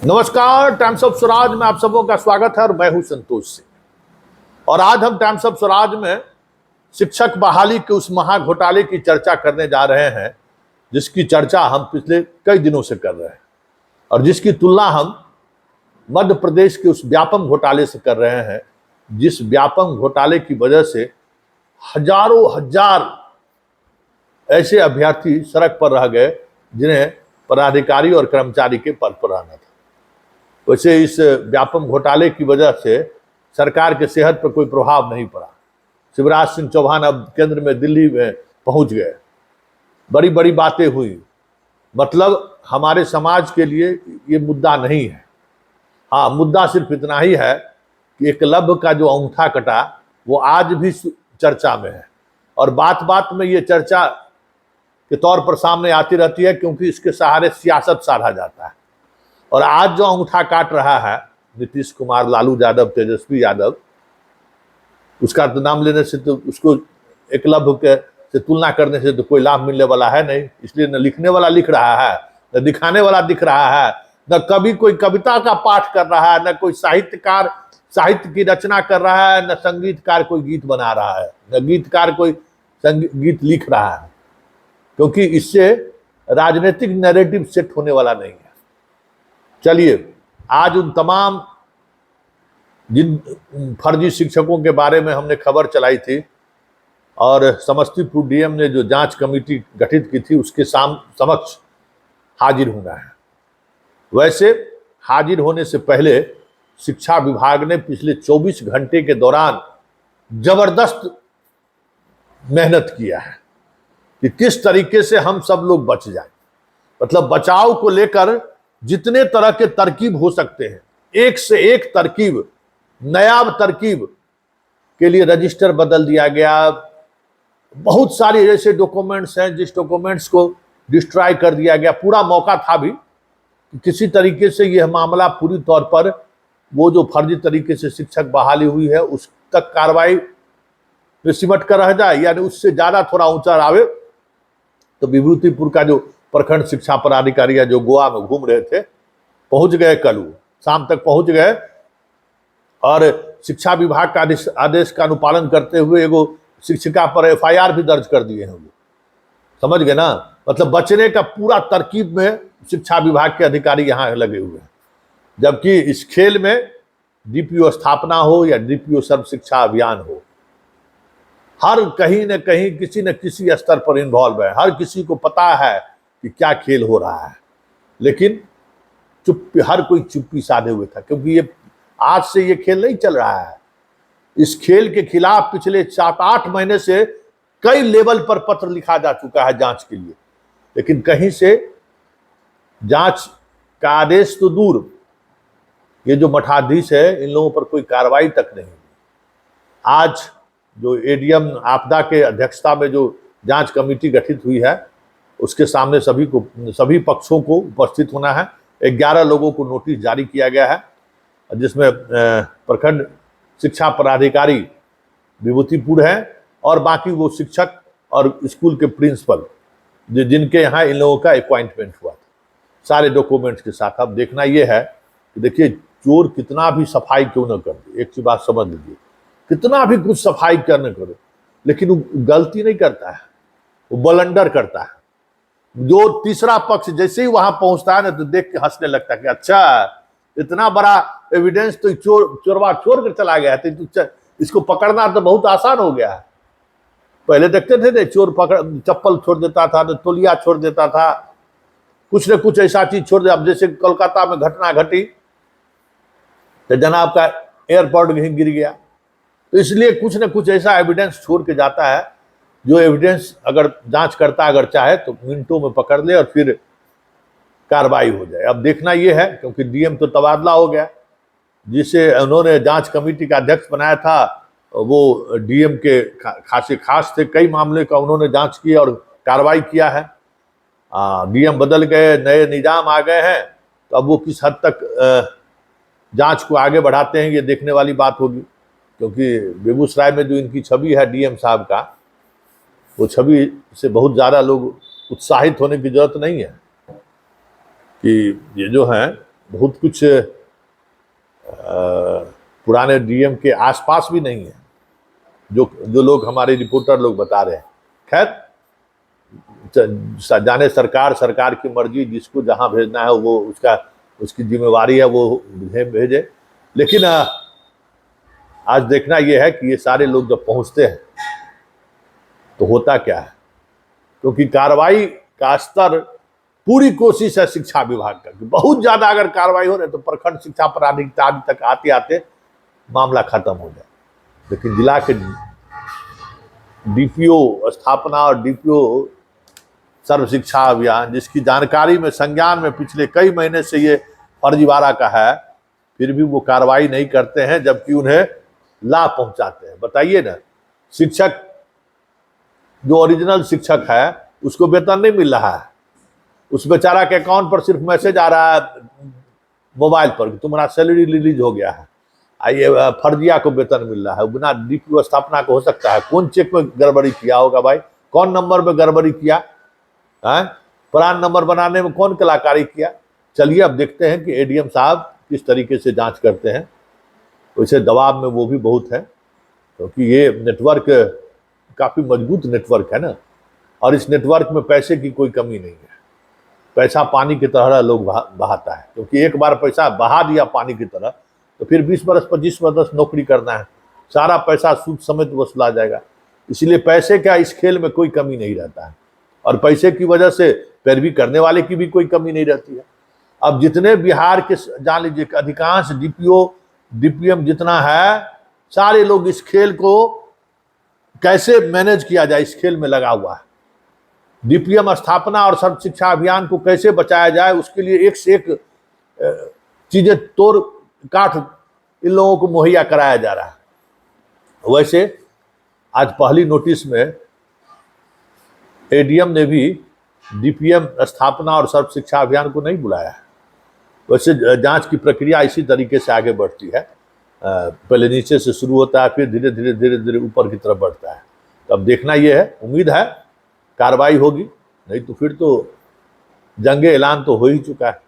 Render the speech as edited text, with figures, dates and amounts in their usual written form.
नमस्कार, times of Swaraj में आप सबों का स्वागत है और मैं हूं संतोष सिंह। और आज हम टाइम्स ऑफ स्वराज में शिक्षक बहाली के उस महा घोटाले की चर्चा करने जा रहे हैं जिसकी चर्चा हम पिछले कई दिनों से कर रहे हैं और जिसकी तुलना हम मध्य प्रदेश के उस व्यापम घोटाले से कर रहे हैं, जिस व्यापम घोटाले की वजह से हजारों हजार ऐसे अभ्यर्थी सड़क पर रह गए जिन्हें पदाधिकारी और कर्मचारी के पद पर रहना था। वैसे इस व्यापम घोटाले की वजह से सरकार के सेहत पर कोई प्रभाव नहीं पड़ा। शिवराज सिंह चौहान अब केंद्र में, दिल्ली में पहुंच गए, बड़ी बड़ी बातें हुई। मतलब हमारे समाज के लिए ये मुद्दा नहीं है। हाँ, मुद्दा सिर्फ इतना ही है कि एकलव्य का जो अंगूठा कटा वो आज भी चर्चा में है और बात बात में ये चर्चा के तौर पर सामने आती रहती है क्योंकि इसके सहारे सियासत साधा जाता है। और आज जो अंगूठा काट रहा है नीतीश कुमार, लालू यादव, तेजस्वी यादव, उसका तो नाम लेने से तो उसको एकलव्य के से तुलना करने से तो कोई लाभ मिलने वाला है नहीं। इसलिए न लिखने वाला लिख रहा है, न दिखाने वाला दिख रहा है, न कभी कोई कविता का पाठ कर रहा है, न कोई साहित्यकार साहित्य की रचना कर रहा है, न संगीतकार कोई गीत बना रहा है, न गीतकार कोई गीत लिख रहा है, क्योंकि इससे राजनीतिक नैरेटिव सेट होने वाला नहीं है। चलिए, आज उन तमाम जिन फर्जी शिक्षकों के बारे में हमने खबर चलाई थी और समस्तीपुर डीएम ने जो जांच कमेटी गठित की थी उसके समक्ष हाजिर होना है। वैसे हाजिर होने से पहले शिक्षा विभाग ने पिछले 24 घंटे के दौरान जबरदस्त मेहनत किया है कि किस तरीके से हम सब लोग बच जाएं। मतलब बचाव को लेकर जितने तरह के तरकीब हो सकते हैं, एक से एक तरकीब, नायाब तरकीब के लिए रजिस्टर बदल दिया गया। बहुत सारे ऐसे डॉक्यूमेंट्स हैं जिस डॉक्यूमेंट्स को डिस्ट्रॉय कर दिया गया। पूरा मौका था भी कि किसी तरीके से यह मामला पूरी तौर पर वो जो फर्जी तरीके से शिक्षक बहाली हुई है उस तक कार्रवाई में सिमट कर रह जाए, यानी उससे ज्यादा थोड़ा ऊंचा आवे। तो विभूतिपुर का जो प्रखंड शिक्षा पदाधिकारी जो गोवा में घूम रहे थे, पहुंच गए, कल शाम तक पहुंच गए और शिक्षा विभाग का आदेश का अनुपालन करते हुए एगो शिक्षिका पर एफआईआर भी दर्ज कर दिए हैं। वो समझ गए ना। मतलब बचने का पूरा तरकीब में शिक्षा विभाग के अधिकारी यहाँ लगे हुए हैं, जबकि इस खेल में डीपीओ स्थापना हो या डीपीओ सर्व शिक्षा अभियान हो, हर कहीं न कहीं किसी न किसी स्तर पर इन्वॉल्व है। हर किसी को पता है कि क्या खेल हो रहा है, लेकिन हर कोई चुप्पी साधे हुए था, क्योंकि ये आज से ये खेल नहीं चल रहा है। इस खेल के खिलाफ पिछले 7-8 महीने से कई लेवल पर पत्र लिखा जा चुका है जांच के लिए, लेकिन कहीं से जांच का आदेश तो दूर, ये जो मठाधीश है इन लोगों पर कोई कार्रवाई तक नहीं। आज जो एडीएम आपदा के अध्यक्षता में जो जांच कमेटी गठित हुई है उसके सामने सभी पक्षों को उपस्थित होना है। 11 लोगों को नोटिस जारी किया गया है, जिसमें प्रखंड शिक्षा पदाधिकारी विभूतिपुर है और बाकी वो शिक्षक और स्कूल के प्रिंसिपल जिनके यहाँ इन लोगों का अपॉइंटमेंट हुआ था, सारे डॉक्यूमेंट्स के साथ। अब देखना ये है कि देखिए, चोर कितना भी सफाई क्यों न कर दे, एक बात समझ लीजिए, कितना भी कुछ सफाई करने करो, लेकिन वो गलती नहीं करता है, वो ब्लंडर करता है। जो तीसरा पक्ष जैसे ही वहां पहुंचता है ना तो देख के हंसने लगता है कि अच्छा, इतना बड़ा एविडेंस तो चोरवा छोड़ कर चला गया है, तो इसको पकड़ना तो बहुत आसान हो गया है। पहले देखते थे ना, चोर चप्पल छोड़ देता था, तो तौलिया छोड़ देता था, कुछ न कुछ ऐसा चीज छोड़ दे। अब जैसे कोलकाता में घटना घटी तो जनाब का एयरपोर्ट कहीं गिर गया, तो इसलिए कुछ न कुछ ऐसा एविडेंस छोड़ के जाता है जो एविडेंस अगर जांच करता अगर चाहे तो मिनटों में पकड़ ले और फिर कार्रवाई हो जाए। अब देखना यह है, क्योंकि डीएम तो तबादला हो गया, जिसे उन्होंने जांच कमेटी का अध्यक्ष बनाया था वो डीएम के खासे खास थे। कई मामले का उन्होंने जांच की और कार्रवाई किया है। डीएम बदल गए, नए निजाम आ गए हैं, तो अब वो किस हद तक जांच को आगे बढ़ाते हैं ये देखने वाली बात होगी। क्योंकि बेगूसराय में जो इनकी छवि है डीएम साहब का, वो छवि से बहुत ज़्यादा लोग उत्साहित होने की जरूरत नहीं है कि ये जो है बहुत कुछ पुराने डीएम के आसपास भी नहीं है, जो जो लोग हमारे रिपोर्टर लोग बता रहे हैं। खैर, जाने सरकार की मर्जी, जिसको जहां भेजना है वो उसकी जिम्मेवारी है, वो भेजे। लेकिन आज देखना यह है कि ये सारे लोग जब पहुंचते हैं तो होता क्या है, क्योंकि कार्रवाई का स्तर, पूरी कोशिश है शिक्षा विभाग का कि बहुत ज्यादा अगर कार्रवाई हो रही तो प्रखंड शिक्षा पदाधिकारी तक आते आते मामला खत्म हो जाए। लेकिन जिला के डीपीओ स्थापना और डीपीओ सर्व शिक्षा अभियान, जिसकी जानकारी में संज्ञान में पिछले कई महीने से ये फर्जीवाड़ा का है, फिर भी वो कार्रवाई नहीं करते हैं, जबकि उन्हें लाभ पहुंचाते हैं। बताइए ना, शिक्षक जो ओरिजिनल शिक्षक है उसको वेतन नहीं मिल रहा है, उस बेचारा के अकाउंट पर सिर्फ मैसेज आ रहा है मोबाइल पर कि तुम्हारा सैलरी रिलीज हो गया है। आइए, फर्जिया को वेतन मिल रहा है, बिना डीपीओ स्थापना को हो सकता है? कौन चेक में गड़बड़ी किया होगा भाई, कौन नंबर में गड़बड़ी किया है, प्रान नंबर बनाने में कौन कलाकारी किया? चलिए अब देखते हैं कि एडीएम साहब किस तरीके से जांच करते हैं। वैसे दबाव में वो भी बहुत है, क्योंकि ये नेटवर्क काफी मजबूत नेटवर्क है ना, और इस नेटवर्क में पैसे की कोई कमी नहीं है। पैसा पानी की तरह लोग बहाता है, क्योंकि एक बार पैसा बहा दिया पानी की तरह तो फिर 20 बरस 25 बरस नौकरी करना है, सारा पैसा सूद समेत वसूला जाएगा। इसलिए पैसे का इस खेल में कोई कमी नहीं रहता है, और पैसे की वजह से पैरवी करने वाले की भी कोई कमी नहीं रहती है। अब जितने बिहार के जान लीजिए अधिकांश डीपीओ डीपीएम जितना है, सारे लोग इस खेल को कैसे मैनेज किया जाए, इस खेल में लगा हुआ है। डीपीएम स्थापना और सर्व शिक्षा अभियान को कैसे बचाया जाए, उसके लिए एक से एक चीजें तोड़ काट इन लोगों को मुहैया कराया जा रहा है। वैसे आज पहली नोटिस में एडीएम ने भी डीपीएम स्थापना और सर्व शिक्षा अभियान को नहीं बुलाया है। वैसे जांच की प्रक्रिया इसी तरीके से आगे बढ़ती है, पहले नीचे से शुरू होता है, फिर धीरे धीरे ऊपर की तरफ बढ़ता है। तो अब देखना यह है, उम्मीद है कार्रवाई होगी, नहीं तो फिर तो जंगे ऐलान तो हो ही चुका है।